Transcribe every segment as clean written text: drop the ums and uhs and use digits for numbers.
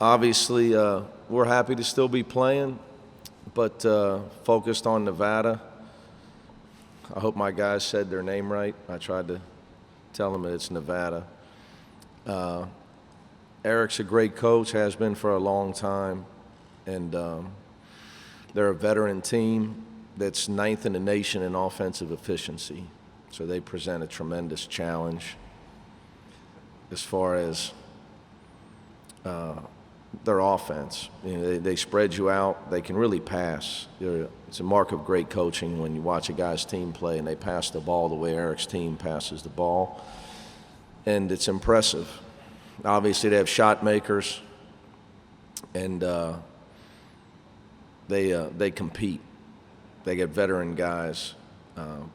Obviously, we're happy to still be playing, but focused on Nevada. I hope my guys said their name right. I tried to tell them that it's Nevada. Eric's a great coach, has been for a long time, and they're a veteran team that's ninth in the nation in offensive efficiency. So they present a tremendous challenge as far as their offense. You know, they spread you out. They can really pass. It's a mark of great coaching when you watch a guy's team play and they pass the ball the way Eric's team passes the ball. And it's impressive. Obviously, they have shot makers, and they compete. They get veteran guys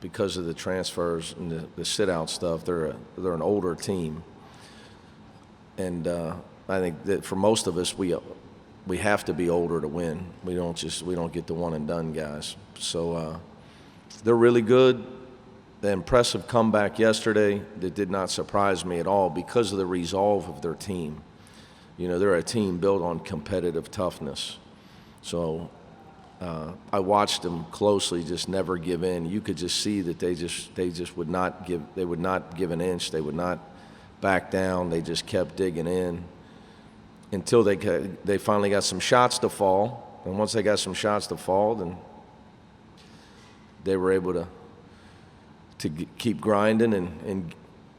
because of the transfers and the sit-out stuff. They're an older team, and I think that for most of us, we have to be older to win. We don't get the one and done guys. So they're really good. The impressive comeback yesterday that did not surprise me at all because of the resolve of their team. You know, they're a team built on competitive toughness. So I watched them closely, just never give in. You could just see that they just would not give. They would not give an inch. They would not back down. They just kept digging in until they finally got some shots to fall. And once they got some shots to fall, then they were able to keep grinding and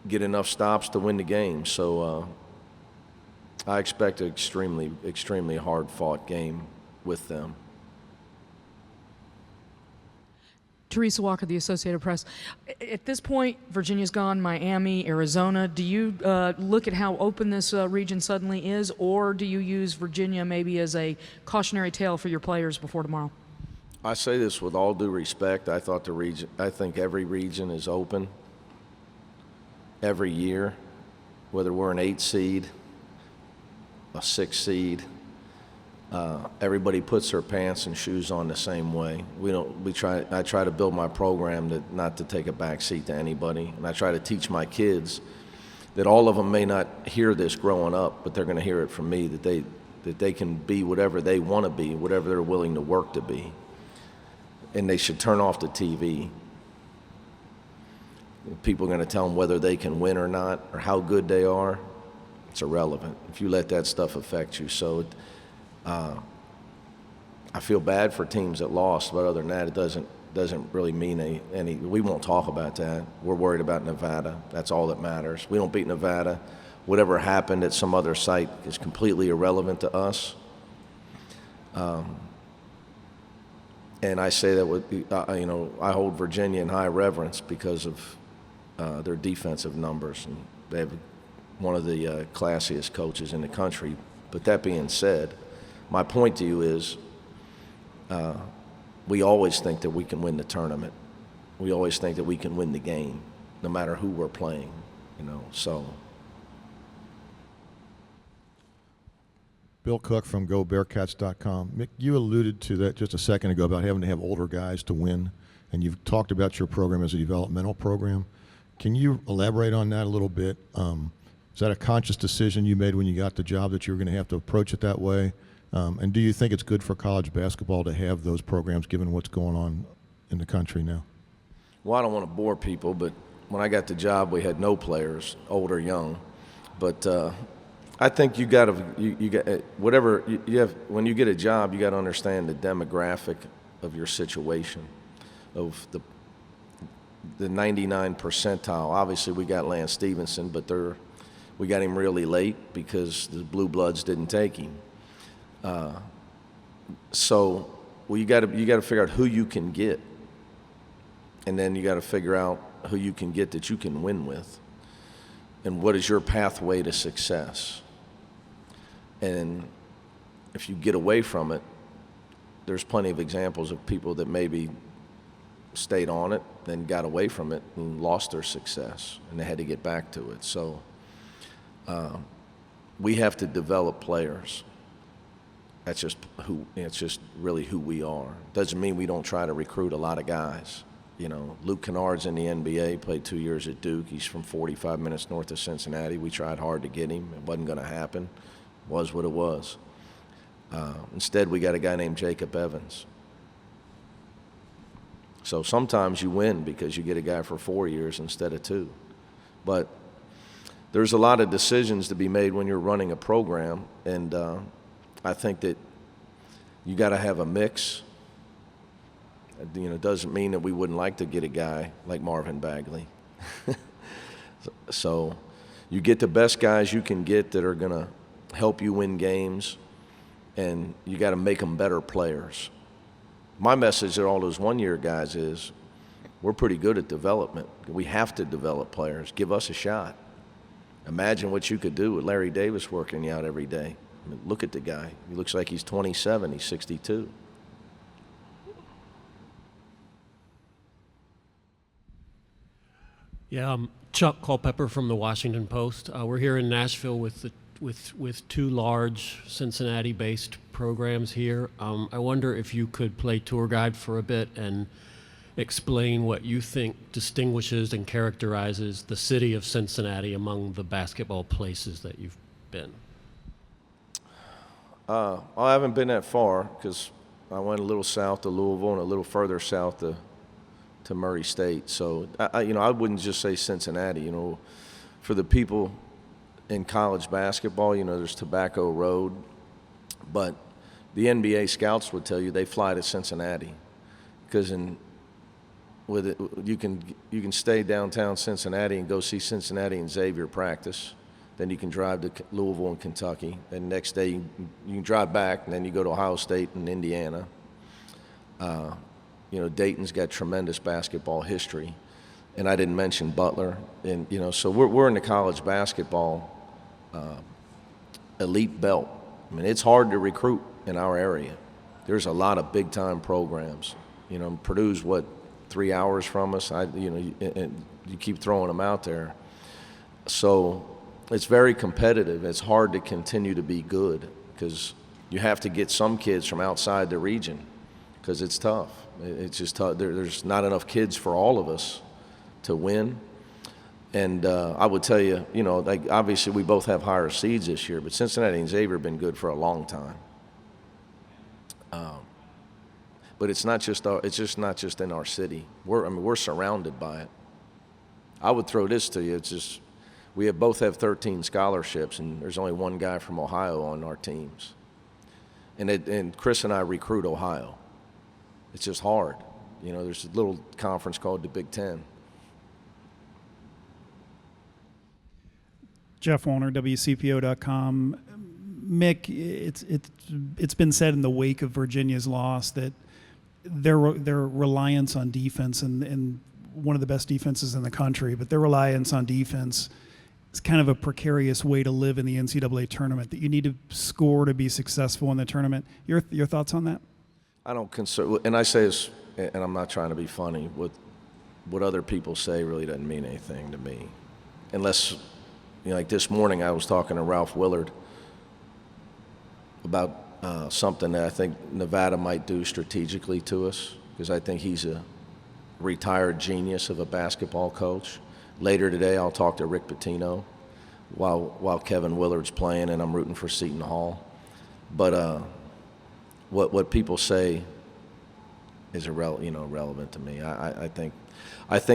get enough stops to win the game. So I expect an extremely, extremely hard-fought game with them. Teresa Walker, the Associated Press. At this point, Virginia's gone, Miami, Arizona. Do you look at how open this region suddenly is, or do you use Virginia maybe as a cautionary tale for your players before tomorrow? I say this with all due respect. I think every region is open every year, whether we're an 8 seed, a 6 seed. Everybody puts their pants and shoes on the same way. I try to build my program not to take a back seat to anybody, and I try to teach my kids that all of them may not hear this growing up, but they're going to hear it from me, that they can be whatever they want to be, whatever they're willing to work to be. And they should turn off the TV. People are going to tell them whether they can win or not, or how good they are. It's irrelevant if you let that stuff affect you. So I feel bad for teams that lost, but other than that, it doesn't really mean any. We won't talk about that. We're worried about Nevada. That's all that matters. We don't beat Nevada. Whatever happened at some other site is completely irrelevant to us. And I say that with, I hold Virginia in high reverence because of their defensive numbers, and they have one of the classiest coaches in the country. But that being said, my point to you is we always think that we can win the tournament. We always think that we can win the game, no matter who we're playing, so. Bill Cook from GoBearcats.com. Mick, you alluded to that just a second ago about having to have older guys to win, and you've talked about your program as a developmental program. Can you elaborate on that a little bit? Is that a conscious decision you made when you got the job that you were going to have to approach it that way? And do you think it's good for college basketball to have those programs given what's going on in the country now? Well, I don't want to bore people, but when I got the job, we had no players, old or young. But I think you got whatever you have when you get a job, you got to understand the demographic of your situation, of the 99 percentile. Obviously, we got Lance Stevenson, but we got him really late because the Blue Bloods didn't take him. So you got to figure out who you can get, and then you got to figure out who you can get that you can win with, and what is your pathway to success. And if you get away from it, there's plenty of examples of people that maybe stayed on it, then got away from it and lost their success, and they had to get back to it. So we have to develop players. It's just really who we are. Doesn't mean we don't try to recruit a lot of guys. Luke Kennard's in the NBA, played 2 years at Duke. He's from 45 minutes north of Cincinnati. We tried hard to get him. It wasn't going to happen. was what it was. Instead, we got a guy named Jacob Evans. So sometimes you win because you get a guy for 4 years instead of 2. But there's a lot of decisions to be made when you're running a program, and I think that you got to have a mix. It doesn't mean that we wouldn't like to get a guy like Marvin Bagley. So you get the best guys you can get that are going to help you win games, and you got to make them better players. My message to all those one-year guys is we're pretty good at development. We have to develop players. Give us a shot. Imagine what you could do with Larry Davis working you out every day. I mean, look at the guy. He looks like he's 27. He's 62. Yeah, Chuck Culpepper from the Washington Post. We're here in Nashville with 2 large Cincinnati-based programs here. I wonder if you could play tour guide for a bit and explain what you think distinguishes and characterizes the city of Cincinnati among the basketball places that you've been. I haven't been that far because I went a little south to Louisville and a little further south to Murray State. So, I wouldn't just say Cincinnati. For the people in college basketball, there's Tobacco Road, but the NBA scouts would tell you they fly to Cincinnati because you can stay downtown Cincinnati and go see Cincinnati and Xavier practice. Then you can drive to Louisville and Kentucky. And next day you can drive back, and then you go to Ohio State and Indiana. Dayton's got tremendous basketball history, and I didn't mention Butler. And so we're in the college basketball elite belt. I mean, it's hard to recruit in our area. There's a lot of big-time programs. Purdue's 3 hours from us. And you keep throwing them out there. So it's very competitive. It's hard to continue to be good because you have to get some kids from outside the region because it's tough. It's just tough. There's not enough kids for all of us to win. And I would tell you, obviously we both have higher seeds this year, but Cincinnati and Xavier have been good for a long time. But it's just not just in our city. We're surrounded by it. I would throw this to you. It's just we both have 13 scholarships, and there's only one guy from Ohio on our teams. And Chris and I recruit Ohio. It's just hard. There's a little conference called the Big Ten. Jeff Wallner, WCPO.com. Mick, it's been said in the wake of Virginia's loss that their reliance on defense and one of the best defenses in the country, but their reliance on defense is kind of a precarious way to live in the NCAA tournament, that you need to score to be successful in the tournament. Your thoughts on that? I don't consider, and I say this, and I'm not trying to be funny, what other people say really doesn't mean anything to me. Unless, like this morning I was talking to Ralph Willard about something that I think Nevada might do strategically to us, because I think he's a retired genius of a basketball coach. Later today I'll talk to Rick Pitino while Kevin Willard's playing, and I'm rooting for Seton Hall. But what people say is irrelevant to me. I think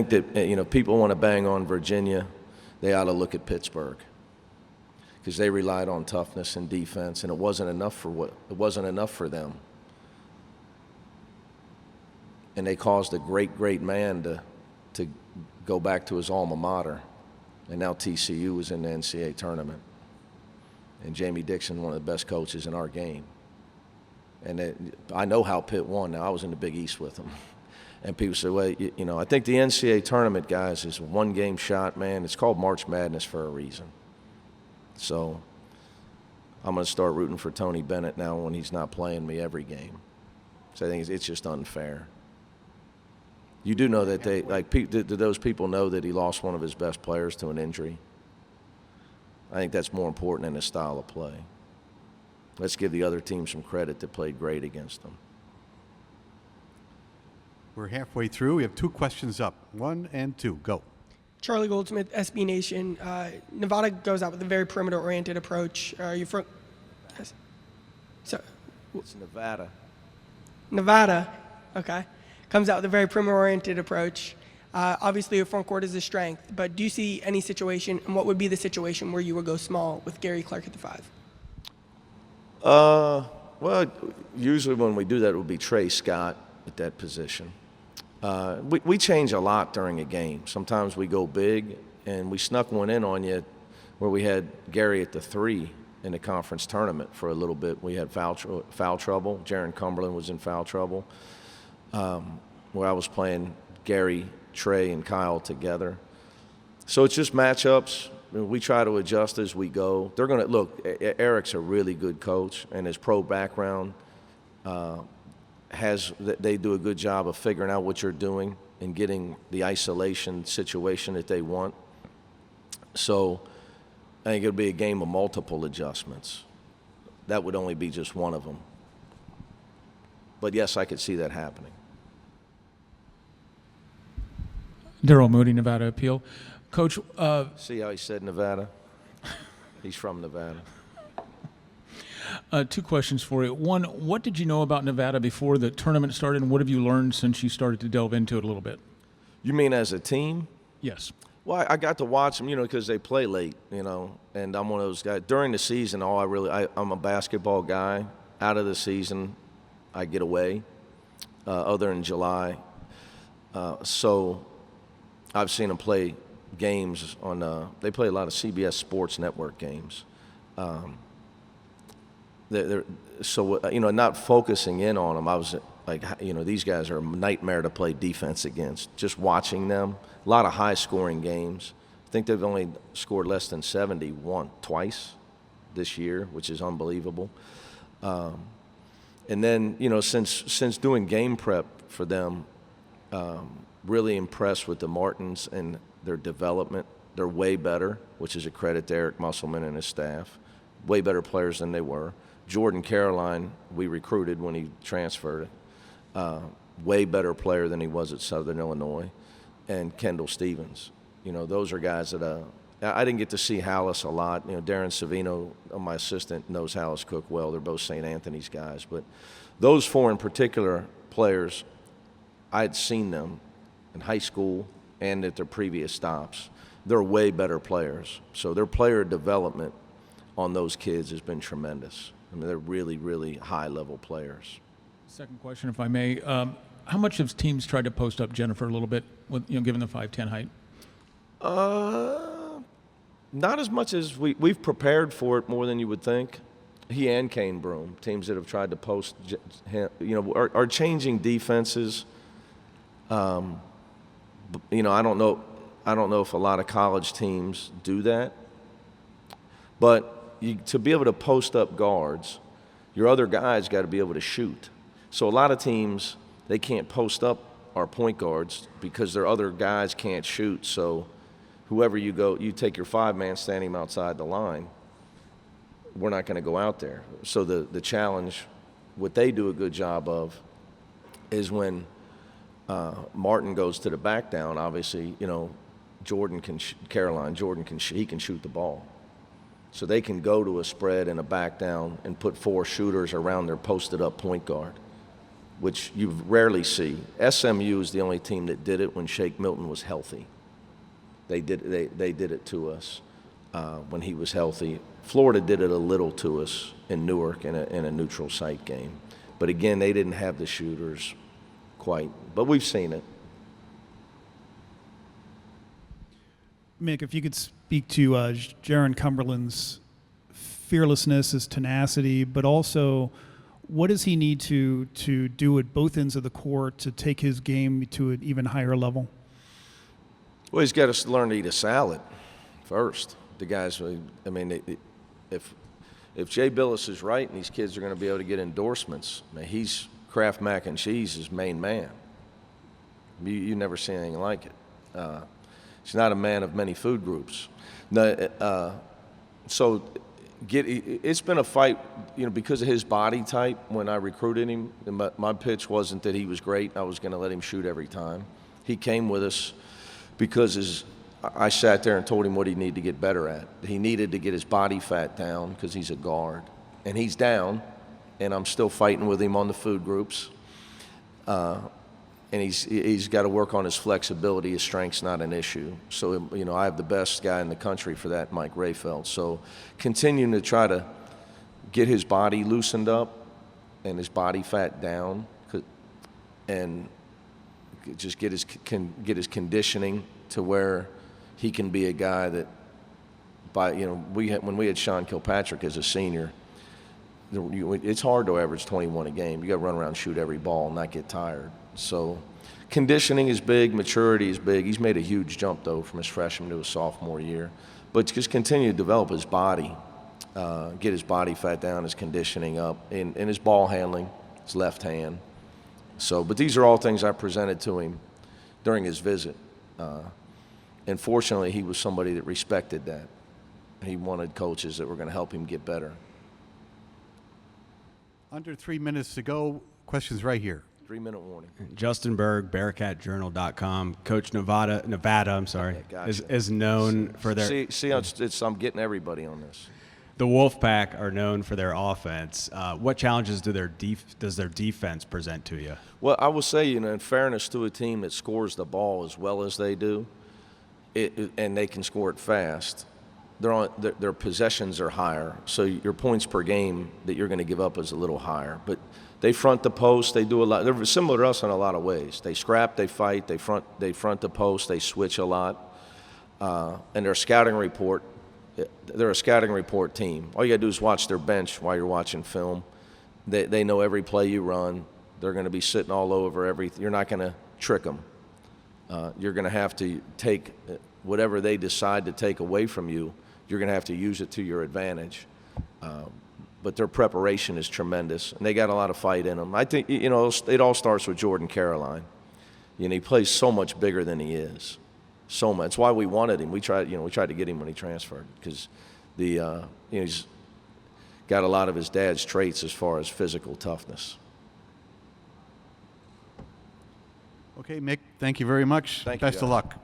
that people want to bang on Virginia. They ought to look at Pittsburgh, because they relied on toughness and defense, and it wasn't enough for them. And they caused a great man to go back to his alma mater, and now TCU is in the NCAA tournament, and Jamie Dixon, one of the best coaches in our game. And I know how Pitt won. Now I was in the Big East with them. And people say, well, I think the NCAA tournament, guys, is a one-game shot, man. It's called March Madness for a reason. So I'm going to start rooting for Tony Bennett now when he's not playing me every game. So I think it's just unfair. You do know that did those people know that he lost one of his best players to an injury? I think that's more important than his style of play. Let's give the other team some credit that played great against them. We're halfway through. We have 2 questions up. 1 and 2. Go. Charlie Goldsmith, SB Nation. Nevada goes out with a very perimeter-oriented approach. You're Yes. So, It's Nevada. Nevada, okay, comes out with a very perimeter-oriented approach. Obviously, your front court is a strength, but do you see any situation, and what would be the situation where you would go small with Gary Clark at the 5? Well, usually when we do that, it would be Trey Scott at that position. We change a lot during a game. Sometimes we go big, and we snuck one in on you where we had Gary at the 3 in the conference tournament for a little bit. We had foul trouble. Jaron Cumberland was in foul trouble, where I was playing Gary, Trey, and Kyle together. So it's just matchups. We try to adjust as we go. They're going to look. Eric's a really good coach, and his pro background they do a good job of figuring out what you're doing and getting the isolation situation that they want. So I think it'll be a game of multiple adjustments. That would only be just one of them. But yes, I could see that happening. Daryl Moody, Nevada Appeal. Coach, See how he said Nevada? He's from Nevada. 2 questions for you. One, what did you know about Nevada before the tournament started, and what have you learned since you started to delve into it a little bit? You mean as a team? Yes. Well, I got to watch them, because they play late, and I'm one of those guys. During the season, I'm a basketball guy. Out of the season, I get away, other than July. So I've seen them play games they play a lot of CBS Sports Network games. So not focusing in on them, I was like, these guys are a nightmare to play defense against. Just watching them, a lot of high-scoring games. I think they've only scored less than 71 twice this year, which is unbelievable. And then, since doing game prep for them, really impressed with the Martins and their development. They're way better, which is a credit to Eric Musselman and his staff. Way better players than they were. Jordan Caroline, we recruited when he transferred. Way better player than he was at Southern Illinois. And Kendall Stevens. Those are guys that I didn't get to see Hallis a lot. Darren Savino, my assistant, knows Hallis Cook well. They're both St. Anthony's guys. But those 4 in particular players, I had seen them in high school and at their previous stops. They're way better players. So their player development on those kids has been tremendous. I mean, they're really, really high-level players. Second question, if I may. How much have teams tried to post up Jennifer a little bit, with, given the 5'10" height? Not as much as we've prepared for it more than you would think. He and Kane Broom, teams that have tried to post him, are changing defenses. I don't know if a lot of college teams do that, but to be able to post up guards, your other guys got to be able to shoot. So a lot of teams, they can't post up our point guards because their other guys can't shoot. So whoever you take your 5-man, stand him outside the line. We're not going to go out there. So the challenge, what they do a good job of, is when Martin goes to the back down. Obviously, Jordan can shoot the ball. So they can go to a spread and a back down and put 4 shooters around their posted up point guard, which you rarely see. SMU is the only team that did it when Shake Milton was healthy. They did it to us when he was healthy. Florida did it a little to us in Newark in a neutral site game. But again, they didn't have the shooters quite. But we've seen it. Mick, if you could speak to Jaron Cumberland's fearlessness, his tenacity, but also what does he need to do at both ends of the court to take his game to an even higher level? Well, he's got to learn to eat a salad first. The guys, if Jay Billis is right and these kids are going to be able to get endorsements, he's Kraft Mac and Cheese's main man. You never see anything like it. He's not a man of many food groups. It's been a fight, because of his body type. When I recruited him, my pitch wasn't that he was great. I was going to let him shoot every time. He came with us because I sat there and told him what he needed to get better at. He needed to get his body fat down because he's a guard. and he's down, and I'm still fighting with him on the food groups. And he's got to work on his flexibility. His strength's not an issue. So, you know, I have the best guy in the country for that, Mike Rayfeld. So continuing to try to get his body loosened up and his body fat down, and just get his conditioning to where he can be a guy that, when we had Sean Kilpatrick as a senior, it's hard to average 21 a game. You got to run around and shoot every ball and not get tired. So conditioning is big, maturity is big. He's made a huge jump, though, from his freshman to his sophomore year. But just continue to develop his body, get his body fat down, his conditioning up, and his ball handling, his left hand. So, but these are all things I presented to him during his visit. And fortunately, he was somebody that respected that. He wanted coaches that were going to help him get better. Under 3 minutes to go. Questions right here. 3-minute warning. Justin Berg, BearcatJournal.com. Coach Nevada, Gotcha. is known for their. See how I'm getting everybody on this. The Wolfpack are known for their offense. What challenges does their defense present to you? Well, I will say, you know, in fairness to a team that scores the ball as well as they do, and they can score it fast, their possessions are higher. So your points per game that you're going to give up is a little higher. But they front the post. They do a lot. They're similar to us in a lot of ways. They scrap, they fight, they front the post, they switch a lot. And their scouting report, they're a scouting report team. All you got to do is watch their bench while you're watching film. They know every play you run. They're going to be sitting all over everything. You're not going to trick them. You're going to have to take whatever they decide to take away from you. You're going to have to use it to your advantage. But their preparation is tremendous, and they got a lot of fight in them. I think, you know, it all starts with Jordan Caroline. You know, he plays so much bigger than he is. So much. That's why we wanted him. We tried to get him when he transferred, because he's got a lot of his dad's traits as far as physical toughness. Okay, Mick, thank you very much. Thank you, Best of guys. luck.